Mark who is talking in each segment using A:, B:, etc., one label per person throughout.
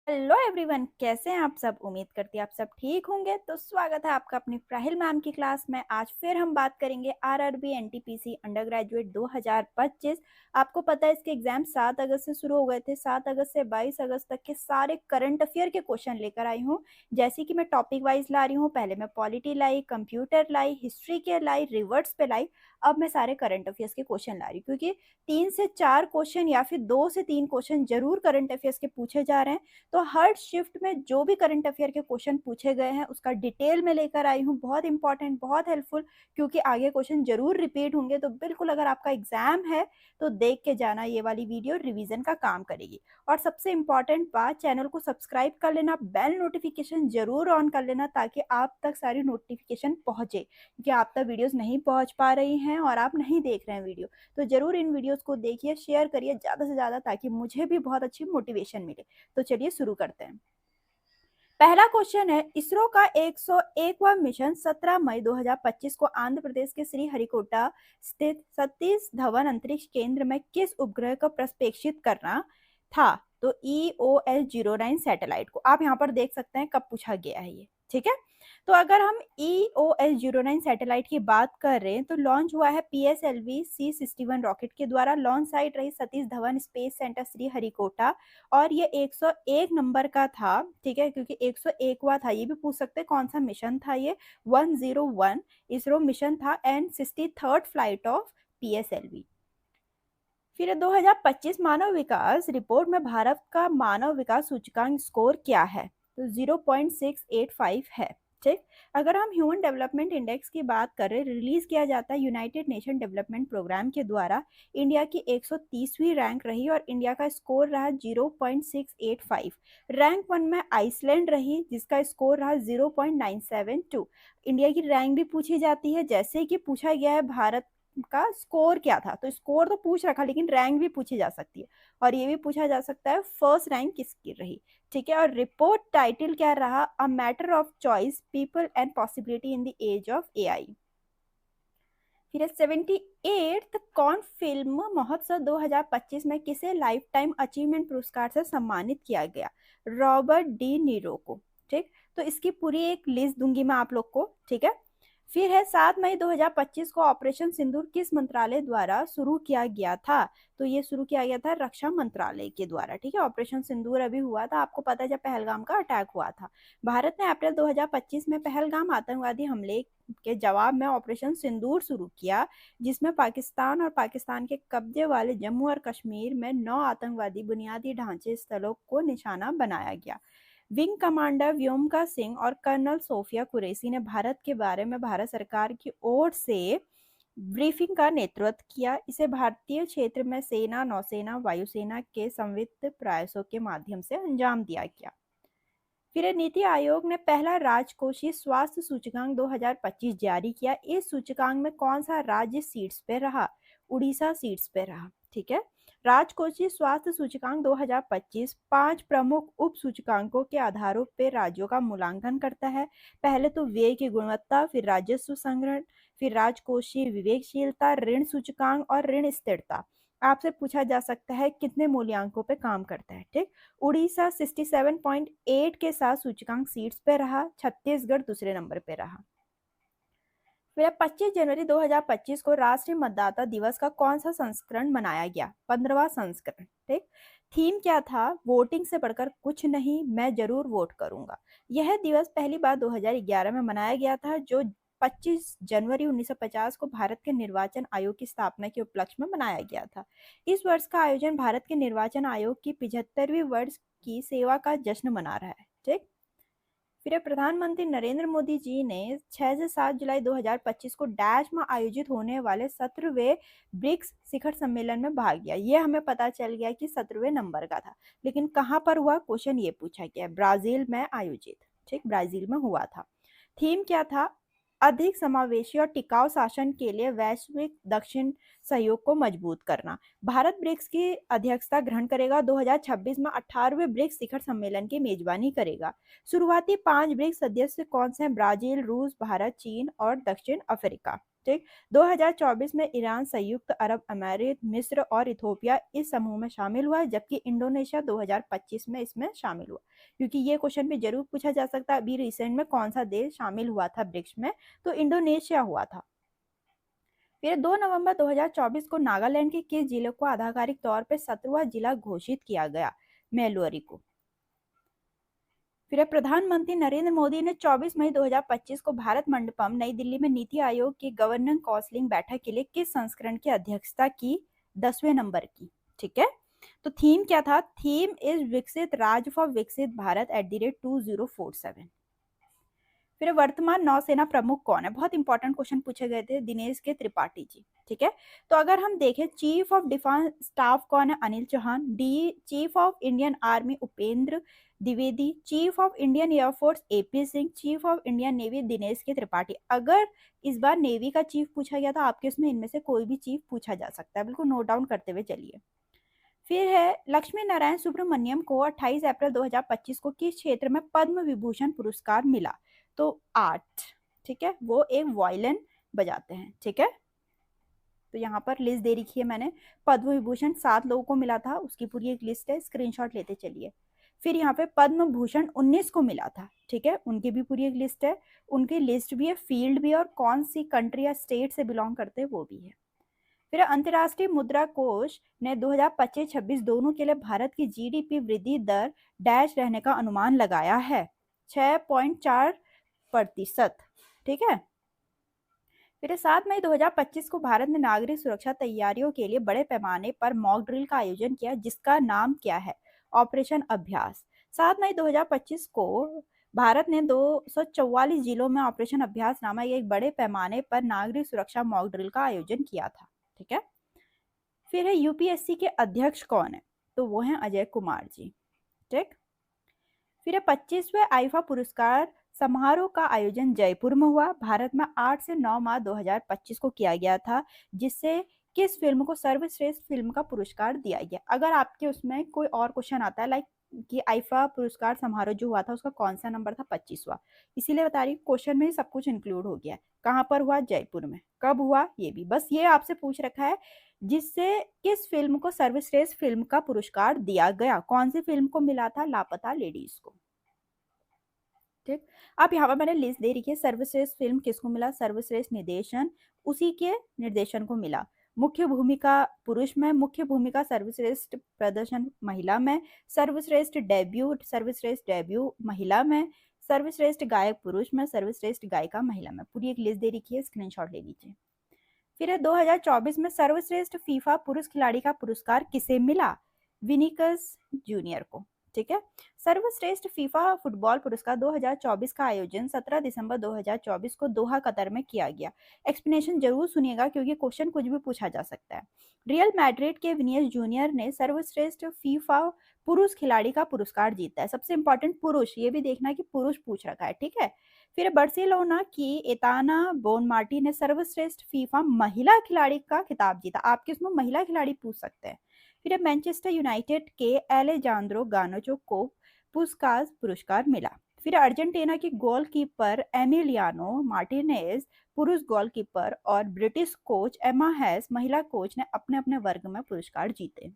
A: Hello everyone, कैसे हैं आप सब। उम्मीद करती हैं आप सब ठीक होंगे। तो स्वागत है आपका अपनी प्राहिल मैम की क्लास में। आज फिर हम बात करेंगे आरआरबी एनटीपीसी अंडर ग्रेजुएट 2025। आपको पता है इसके एग्जाम 7 अगस्त से शुरू हो गए थे। 7 अगस्त से 22 अगस्त तक के सारे करंट अफेयर के क्वेश्चन लेकर आई हूँ। जैसे कि मैं टॉपिक वाइज ला रही हूँ, पहले मैं पॉलिटी लाई, कंप्यूटर लाई, हिस्ट्री के लाई, रिवर्ट्स पे लाई। अब मैं सारे करंट अफेयर्स के क्वेश्चन ला रही हूँ, क्योंकि 3 से 4 क्वेश्चन या फिर 2 से 3 क्वेश्चन जरूर करंट अफेयर्स के पूछे जा रहे हैं। तो हर शिफ्ट में जो भी करंट अफेयर के क्वेश्चन पूछे गए हैं उसका डिटेल में लेकर आई हूँ। बहुत इंपॉर्टेंट, बहुत हेल्पफुल, क्योंकि आगे क्वेश्चन जरूर रिपीट होंगे। तो बिल्कुल अगर आपका एग्जाम है तो देख के जाना, ये वाली वीडियो रिवीजन का काम करेगी। और सबसे इंपॉर्टेंट बात, चैनल को सब्सक्राइब कर लेना, बेल नोटिफिकेशन जरूर ऑन कर लेना, ताकि आप तक सारी नोटिफिकेशन पहुंचे, क्योंकि आप तक वीडियोस नहीं पहुंच पा रही हैं और आप नहीं देख रहे हैं वीडियो। तो जरूर इन वीडियोस को देखिए, शेयर करिए ज़्यादा से ज़्यादा, ताकि मुझे भी बहुत अच्छी मोटिवेशन मिले। तो चलिए शुरू करते हैं। पहला क्वेश्चन है, इसरो का 101वां मिशन 17 मई 2025 को आंध्र प्रदेश के श्रीहरिकोटा स्थित सतीश धवन अंतरिक्ष केंद्र में किस उपग्रह को प्रक्षेपित करना था। तो EOS-09 सैटेलाइट को। आप यहाँ पर देख सकते हैं कब पूछा गया है ये, ठीक है। तो अगर हम EOS-09 सैटेलाइट की बात कर रहे हैं तो लॉन्च हुआ है PSLV C61 रॉकेट के द्वारा। लॉन्च साइट रही सतीश धवन स्पेस सेंटर श्रीहरिकोटा, और ये 101 नंबर का था, ठीक है, क्योंकि 101वां था। ये भी पूछ सकते हैं कौन सा मिशन था ये। 101 इसरो मिशन था and 63rd flight of PSLV। फिर 2025 मानव विकास रिपोर्ट में भारत का मानव विकास सूचकांक स्कोर क्या है। तो 0.685 है, ठीक। अगर हम ह्यूमन डेवलपमेंट इंडेक्स की बात करें, रिलीज किया जाता है यूनाइटेड नेशन डेवलपमेंट प्रोग्राम के द्वारा। इंडिया की 130वीं रैंक रही और इंडिया का स्कोर रहा 0.685। रैंक 1 में आइसलैंड रही, जिसका स्कोर रहा 0.972। इंडिया की रैंक भी पूछी जाती है, जैसे कि पूछा गया है भारत का स्कोर क्या था। तो स्कोर तो पूछ रखा, लेकिन रैंक भी पूछी जा सकती है, और ये भी पूछा जा सकता है फर्स्ट रैंक किसकी रही, ठीक है। और रिपोर्ट टाइटल क्या रहा, a matter of choice, people and possibility in the age of AI। फिर 78th कॉन फिल्म महोत्सव 2025 में किसे लाइफ टाइम अचीवमेंट पुरस्कार से सम्मानित किया गया। रॉबर्ट डी नीरो को, ठीक। तो इसकी पूरी एक लिस्ट दूंगी मैं आप लोग को, ठीक है। फिर है 7 मई 2025 को ऑपरेशन सिंदूर किस मंत्रालय द्वारा शुरू किया गया था। तो ये शुरू किया गया था रक्षा मंत्रालय के द्वारा, ठीक है। ऑपरेशन सिंदूर अभी हुआ था, आपको पता है जब पहलगाम का अटैक हुआ था। भारत ने अप्रैल 2025 में पहलगाम आतंकवादी हमले के जवाब में ऑपरेशन सिंदूर शुरू किया, जिसमें पाकिस्तान और पाकिस्तान के कब्जे वाले जम्मू और कश्मीर में 9 आतंकवादी बुनियादी ढांचे स्थलों को निशाना बनाया गया। विंग कमांडर व्योमका सिंह और कर्नल सोफिया कुरैशी ने भारत के बारे में भारत सरकार की ओर से ब्रीफिंग का नेतृत्व किया। इसे भारतीय क्षेत्र में सेना, नौसेना, वायुसेना के संयुक्त प्रयासों के माध्यम से अंजाम दिया गया। फिर नीति आयोग ने पहला राजकोषीय स्वास्थ्य सूचकांक 2025 जारी किया। इस सूचकांक में कौन सा राज्य सीट्स पे रहा। उड़ीसा सीट्स पे रहा, ठीक है। राजकोषीय स्वास्थ्य सूचकांक 2025 5 प्रमुख उप सूचकांकों के आधारों पर राज्यों का मूल्यांकन करता है। पहले तो व्यय की गुणवत्ता, फिर राजस्व संग्रहण, फिर राजकोषीय विवेकशीलता, ऋण सूचकांक और ऋण स्थिरता। आपसे पूछा जा सकता है कितने मूल्यांकों पे काम करता है, ठीक। उड़ीसा 67.8 के साथ सूचकांक सीट्स पे रहा। छत्तीसगढ़ दूसरे नंबर पे रहा। फिर 25 जनवरी 2025 को राष्ट्रीय मतदाता दिवस का कौन सा संस्करण मनाया गया। 15वां संस्करण, ठीक। थीम क्या था, वोटिंग से बढ़कर कुछ नहीं, मैं जरूर वोट करूंगा। यह दिवस पहली बार 2011 में मनाया गया था, जो 25 जनवरी 1950 को भारत के निर्वाचन आयोग की स्थापना के उपलक्ष्य में मनाया गया था। इस वर्ष का आयोजन भारत के निर्वाचन आयोग की 75वीं वर्ष की सेवा का जश्न मना रहा है, ठीक। फिर प्रधानमंत्री नरेंद्र मोदी जी ने 6 से 7 जुलाई 2025 को डैश में आयोजित होने वाले 17वें ब्रिक्स शिखर सम्मेलन में भाग लिया। ये हमें पता चल गया कि 17वें नंबर का था, लेकिन कहाँ पर हुआ, क्वेश्चन ये पूछा गया। ब्राजील में आयोजित, ठीक, ब्राजील में हुआ था। थीम क्या था, अधिक समावेशी और टिकाऊ शासन के लिए वैश्विक दक्षिण सहयोग को मजबूत करना। भारत ब्रिक्स की अध्यक्षता ग्रहण करेगा। 2026 में 18वें ब्रिक्स शिखर सम्मेलन की मेजबानी करेगा। शुरुआती 5 ब्रिक्स सदस्य कौन से हैं, ब्राजील, रूस, भारत, चीन और दक्षिण अफ्रीका, ठीक। 2024 में ईरान, संयुक्त अरब अमीरात, मिस्र और इथोपिया इस समूह में शामिल हुआ है, जबकि इंडोनेशिया 2025 में इसमें शामिल हुआ। क्योंकि ये क्वेश्चन भी जरूर पूछा जा सकता है, अभी रिसेंट में कौन सा देश शामिल हुआ था ब्रिक्स में, तो इंडोनेशिया हुआ था। फिर 2 नवंबर 2024 को नागालैंड के किस जिले को आधिकारिक तौर पर 17वां जिला घोषित किया गया? मैलोरी को। फिर प्रधानमंत्री नरेंद्र मोदी ने 24 मई 2025 को भारत मंडपम नई दिल्ली में नीति आयोग की गवर्निंग काउंसिल बैठक के लिए किस संस्करण की अध्यक्षता की? 10वें नंबर की। ठीक है, तो थीम क्या था? थीम इज विकसित राज्य फॉर विकसित भारत @2047। फिर वर्तमान नौसेना प्रमुख कौन है? बहुत इंपॉर्टेंट क्वेश्चन पूछे गए थे, दिनेश के त्रिपाठी जी। ठीक है, तो अगर हम देखें चीफ ऑफ डिफेंस स्टाफ कौन है? Anil Chauhan. The chief of Indian army Upendra Dwivedi. Chief of Indian air force AP Singh. Chief of Indian navy Dinesh K Tripathi. अगर इस बार नेवी का चीफ पूछा गया था आपके, उसमें इनमें से कोई भी चीफ पूछा जा सकता है, बिल्कुल नोट डाउन करते हुए चलिए। फिर है लक्ष्मी नारायण सुब्रमण्यम को 28 अप्रैल 2025 को किस क्षेत्र में पद्म विभूषण पुरस्कार मिला? तो आर्ट। ठीक है, वो एक वायलिन बजाते हैं। ठीक है, तो यहाँ पर लिस्ट दे रखी है मैंने, पद्म विभूषण 7 लोगों को मिला था, उसकी पूरी एक लिस्ट है, स्क्रीनशॉट लेते चलिए। फिर यहाँ पे पद्म भूषण 19 को मिला था। ठीक है, उनकी भी पूरी एक लिस्ट है, उनकी लिस्ट भी है, फील्ड भी है, और कौन सी कंट्री या स्टेट से बिलोंग करते हैं वो भी है। फिर अंतर्राष्ट्रीय मुद्रा कोष ने 2025-26 दोनों के लिए भारत की जीडीपी वृद्धि दर डैश रहने का अनुमान लगाया है? 6.4%। ठीक है, फिर 7 मई 2025 को भारत ने नागरिक सुरक्षा तैयारियों के लिए बड़े पैमाने पर मॉक ड्रिल का आयोजन किया, जिसका नाम क्या है? ऑपरेशन अभ्यास। 7 मई 2025 को भारत ने 244 जिलों में ऑपरेशन अभ्यास नामक एक बड़े पैमाने पर नागरिक सुरक्षा मॉक ड्रिल का आयोजन किया था। ठीक है, फिर है यूपीएससी के अध्यक्ष कौन है? तो वो हैं अजय कुमार जी। ठीक, फिर 25वें आईफा पुरस्कार समारोह का आयोजन जयपुर में हुआ। भारत में 8 से 9 मार्च 2025 को किया गया था, जिससे किस फिल्म को सर्वश्रेष्ठ फिल्म का पुरस्कार दिया गया? अगर आपके उसमें कोई और क्वेश्चन आता है लाइक कि आईफा पुरस्कार समारोह जो हुआ था उसका कौन सा नंबर था? 25वां। इसीलिए बता रही क्वेश्चन में ही सब कुछ इंक्लूड हो गया है। कहाँ पर हुआ? जयपुर में। कब हुआ? ये भी बस ये आपसे पूछ रखा है, जिससे किस फिल्म को सर्वश्रेष्ठ फिल्म का पुरस्कार दिया गया? कौन सी फिल्म को मिला था? लापता लेडीज को। ठीक, अब यहाँ पर मैंने लिस्ट दे रखी है, सर्वश्रेष्ठ फिल्म किसको मिला? सर्वश्रेष्ठ निर्देशन उसी के निर्देशन को मिला। मुख्य भूमिका पुरुष में, मुख्य भूमिका सर्वश्रेष्ठ प्रदर्शन महिला में, सर्वश्रेष्ठ डेब्यू महिला में, सर्वश्रेष्ठ गायक पुरुष में, सर्वश्रेष्ठ गायिका महिला में। पूरी एक लिस्ट दे रखी है, स्क्रीनशॉट ले लीजिए। फिर है 2024 में सर्वश्रेष्ठ फीफा पुरुष खिलाड़ी का पुरस्कार किसे मिला? विनिकस जूनियर को। ठीक है, सर्वश्रेष्ठ फीफा फुटबॉल पुरस्कार 2024 का आयोजन 17 दिसंबर 2024 को दोहा कतर में किया गया। एक्सप्लेनेशन जरूर सुनिएगा क्योंकि क्वेश्चन कुछ भी पूछा जा सकता है। रियल मैड्रिड के विनियस जूनियर ने सर्वश्रेष्ठ फीफा पुरुष खिलाड़ी का पुरस्कार जीता है। सबसे इंपॉर्टेंट पुरुष, ये भी देखना कि पुरुष पूछ रखा है। ठीक है, फिर बार्सिलोना की एताना बोनमार्टी ने सर्वश्रेष्ठ फीफा महिला खिलाड़ी का खिताब जीता। आपके उसमें महिला खिलाड़ी पूछ सकते हैं। फिर मैनचेस्टर यूनाइटेड के एलेजांद्रो गार्नाचो को पुस्कास पुरस्कार मिला। फिर अर्जेंटीना के गोलकीपर एमिलियानो मार्टिनेज पुरुष गोलकीपर और ब्रिटिश कोच एमा हैस महिला कोच ने अपने अपने वर्ग में पुरस्कार जीते।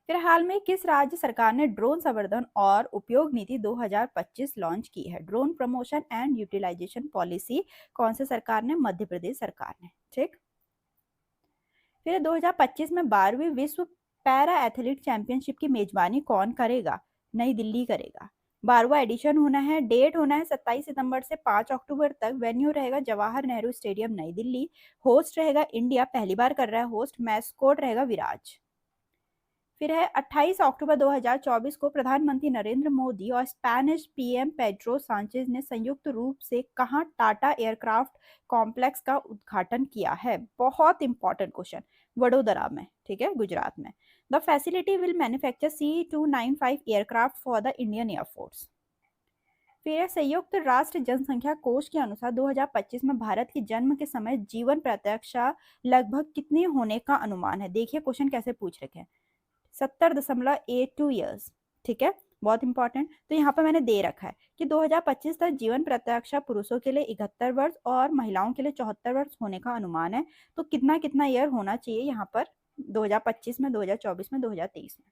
A: फिर हाल में किस राज्य सरकार ने ड्रोन संवर्धन और उपयोग नीति 2025 लॉन्च की है? Drone promotion and utilisation policy कौन से सरकार ने? मध्य प्रदेश सरकार ने। ठीक, फिर 2025 में 12वीं विश्व पैरा एथलीट चैंपियनशिप की मेजबानी कौन करेगा? नई दिल्ली करेगा। 12वां एडिशन होना है, डेट होना है 27 सितंबर से 5 अक्टूबर तक। वेन्यू रहेगा जवाहर नेहरू स्टेडियम नई दिल्ली। होस्ट रहेगा इंडिया, पहली बार कर रहा है होस्ट। मैस्कोट रहेगा विराज। फिर है 28 अक्टूबर 2024 को प्रधानमंत्री नरेंद्र मोदी और स्पेनिश पीएम पेड्रो सांचेज ने संयुक्त रूप से कहां टाटा एयरक्राफ्ट कॉम्प्लेक्स का उद्घाटन किया है? बहुत इंपॉर्टेंट क्वेश्चन। वडोदरा में। ठीक है, गुजरात में। The facility will manufacture C295 aircraft for the Indian air force. फिर संयुक्त राष्ट्र जनसंख्या कोष के अनुसार 2025 में भारत के जन्म के समय जीवन प्रत्याशा लगभग कितनी होने का अनुमान है? देखिए क्वेश्चन कैसे पूछ रखे हैं। 70.82 ईयर्स। ठीक है, बहुत इंपॉर्टेंट। तो यहाँ पे मैंने दे रखा है कि 2025 तक जीवन प्रत्याशा पुरुषों के लिए 71 वर्ष और महिलाओं के लिए 74 वर्ष होने का अनुमान है। तो कितना कितना ईयर होना चाहिए यहाँ पर 2025 में, 2024 में, 2023 में।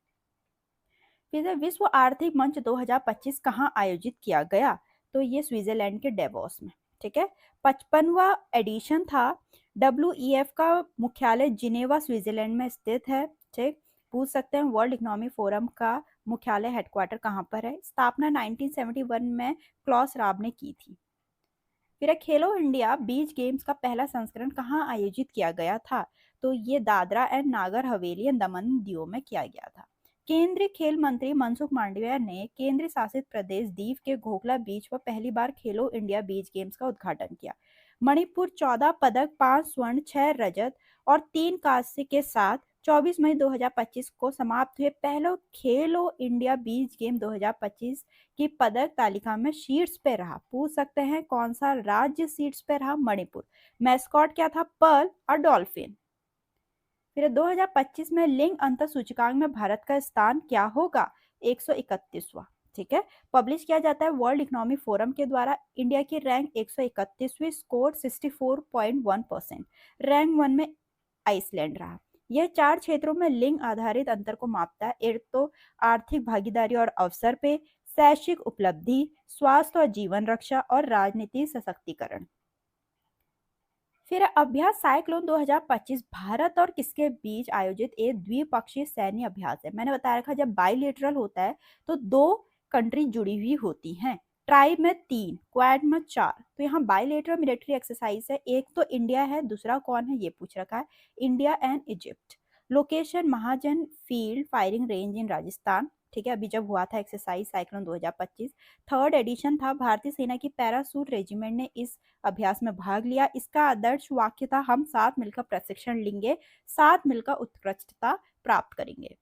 A: फिर विश्व आर्थिक मंच 2025 कहाँ आयोजित किया गया? तो ये स्विट्जरलैंड के डेवोस में। ठीक है, 55वां एडिशन था। WEF का मुख्यालय जिनेवा स्विट्जरलैंड में स्थित है। ठीक, पूछ सकते हैं वर्ल्ड इकोनॉमिक फोरम का मुख्यालय हेडक्वार्टर कहाँ पर है? स्थापना 1971 में क्लॉस राब ने की थी। फिर खेलो इंडिया बीच गेम्स का पहला संस्करण कहाँ आयोजित किया गया था? तो ये दादरा एंड नागर हवेली एंड दमन दीव में किया गया था। केंद्रीय खेल मंत्री मनसुख मांडविया ने केंद्र शासित प्रदेश दीव के घोघला बीच पर पहली बार खेलो इंडिया बीच गेम्स का उद्घाटन किया। मणिपुर 14 पदक, 5 स्वर्ण, 6 रजत और 3 कांस्य के साथ 24 मई 2025 को समाप्त हुए पहले खेलो इंडिया बीच गेम 2025 की पदक तालिका में शीर्ष पे रहा। पूछ सकते हैं कौन सा राज्य शीर्ष पे रहा? मणिपुर। मैस्कॉट क्या था? पर्ल और डॉल्फिन। फिर 2025 में लिंग अंतर सूचकांक में भारत का स्थान क्या होगा? 131वां। ठीक है, पब्लिश किया जाता है वर्ल्ड इकोनॉमिक फोरम के द्वारा। इंडिया की रैंक 131वीं, स्कोर 64.1%। रैंक 1 में आइसलैंड रहा। यह 4 क्षेत्रों में लिंग आधारित अंतर को मापता है। एक तो आर्थिक भागीदारी और अवसर पे, शैक्षिक उपलब्धि, स्वास्थ्य और जीवन रक्षा और राजनीतिक सशक्तिकरण। फिर अभ्यास साइक्लोन 2025 भारत और किसके बीच आयोजित एक द्विपक्षीय सैन्य अभ्यास है। मैंने बताया था जब बाइलेटरल होता है तो 2 कंट्री जुड़ी हुई होती हैं, ट्राइब में 3, क्वाड में 4। तो यहाँ बाइलेटरल मिलिट्री एक्सरसाइज है। एक तो इंडिया है, दूसरा कौन है ये पूछ रखा है, India and Egypt. Location Mahajan field firing range इन राजस्थान। ठीक है, अभी जब हुआ था एक्सरसाइज साइक्लोन 2025, 3rd एडिशन था। भारतीय सेना की पैरासूट रेजिमेंट ने इस अभ्यास में भाग लिया। इसका आदर्श वाक्य था, हम साथ मिलकर प्रशिक्षण लेंगे, साथ मिलकर उत्कृष्टता प्राप्त करेंगे।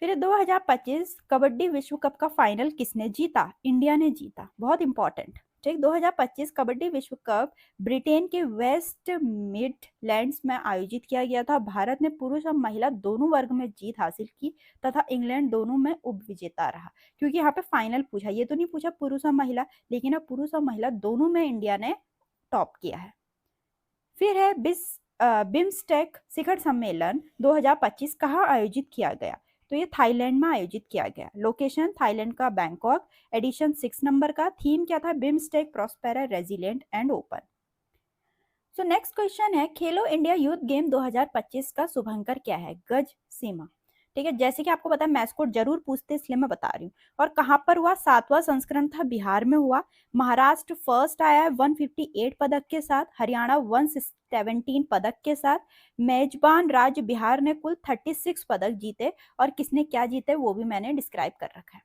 A: फिर 2025 कबड्डी विश्व कप का फाइनल किसने जीता? इंडिया ने जीता, बहुत इंपॉर्टेंट। ठीक, 2025 कबड्डी विश्व कप ब्रिटेन के वेस्ट मिडलैंड्स में आयोजित किया गया था। भारत ने पुरुष और महिला दोनों वर्ग में जीत हासिल की तथा इंग्लैंड दोनों में उपविजेता रहा। क्योंकि यहाँ पे फाइनल पूछा, ये तो नहीं पूछा पुरुष और महिला, लेकिन अब पुरुष और महिला दोनों में इंडिया ने टॉप किया है। फिर है बिम्स्टेक शिखर सम्मेलन 2025 कहाँ आयोजित किया गया? तो ये थाईलैंड में आयोजित किया गया। लोकेशन थाईलैंड का बैंकॉक। एडिशन 6 नंबर का। थीम क्या था? BIMSTEC prosperous resilient and open. So next question है खेलो इंडिया यूथ गेम 2025 का शुभंकर क्या है? गज सीमा। ठीक है, जैसे कि आपको पता है मैस्कोट जरूर पूछते इसलिए मैं बता रही हूँ। और कहाँ पर हुआ? 7वां संस्करण था, बिहार में हुआ। महाराष्ट्र फर्स्ट आया है 158 पदक के साथ, हरियाणा 117 पदक के साथ। मेजबान राज्य बिहार ने कुल 36 पदक जीते और किसने क्या जीते वो भी मैंने डिस्क्राइब कर रखा है।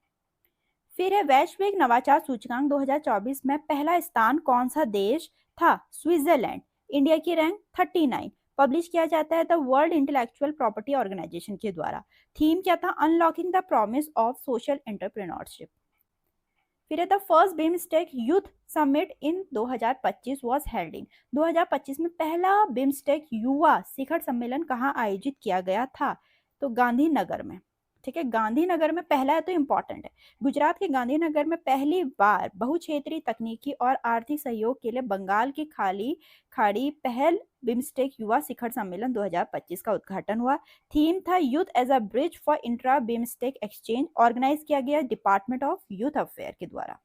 A: फिर है वैश्विक नवाचार सूचकांक 2024 में पहला स्थान कौन सा देश था? स्विट्जरलैंड। इंडिया की रैंक 39। पब्लिश किया जाता है the World Intellectual Property Organization के द्वारा। थीम क्या था? Unlocking the promise of social entrepreneurship. फिर है the first BIMSTEC youth summit in 2025 was held in. 2025 में पहला बिम्स्टेक युवा शिखर सम्मेलन कहाँ आयोजित किया गया था? तो गांधीनगर में। ठीक है, गांधीनगर में पहला है तो इंपॉर्टेंट है। गुजरात के गांधीनगर में पहली बार बहुक्षेत्रीय तकनीकी और आर्थिक सहयोग के लिए बंगाल की खाड़ी पहल बिम्स्टेक युवा शिखर सम्मेलन 2025 का उद्घाटन हुआ। थीम था youth as a bridge for intra BIMSTEC exchange. Organise किया गया डिपार्टमेंट ऑफ यूथ अफेयर के द्वारा।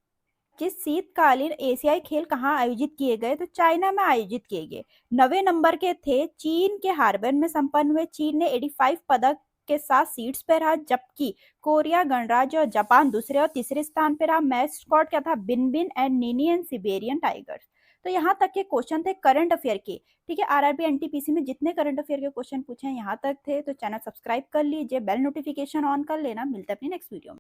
A: जिस शीतकालीन एशियाई खेल कहाँ आयोजित किए गए? तो चाइना में आयोजित किए गए। 9वें नंबर के थे, चीन के हार्बन में संपन्न हुए। चीन ने 85 पदक के साथ सीट्स पे रहा, जबकि कोरिया गणराज्य और जापान दूसरे और तीसरे स्थान पे रहा। मैस्कॉट क्या था? बिनबिन एंड निनी एंड सिबेरियन टाइगर्स। तो यहाँ तक के क्वेश्चन थे करंट अफेयर के। ठीक है, आरआरबी एनटीपीसी में जितने करंट अफेयर के क्वेश्चन पूछे हैं यहाँ तक थे। तो चैनल सब्सक्राइब कर लीजिए, बेल नोटिफिकेशन ऑन कर लेना। मिलते हैं अपनी नेक्स्ट वीडियो में।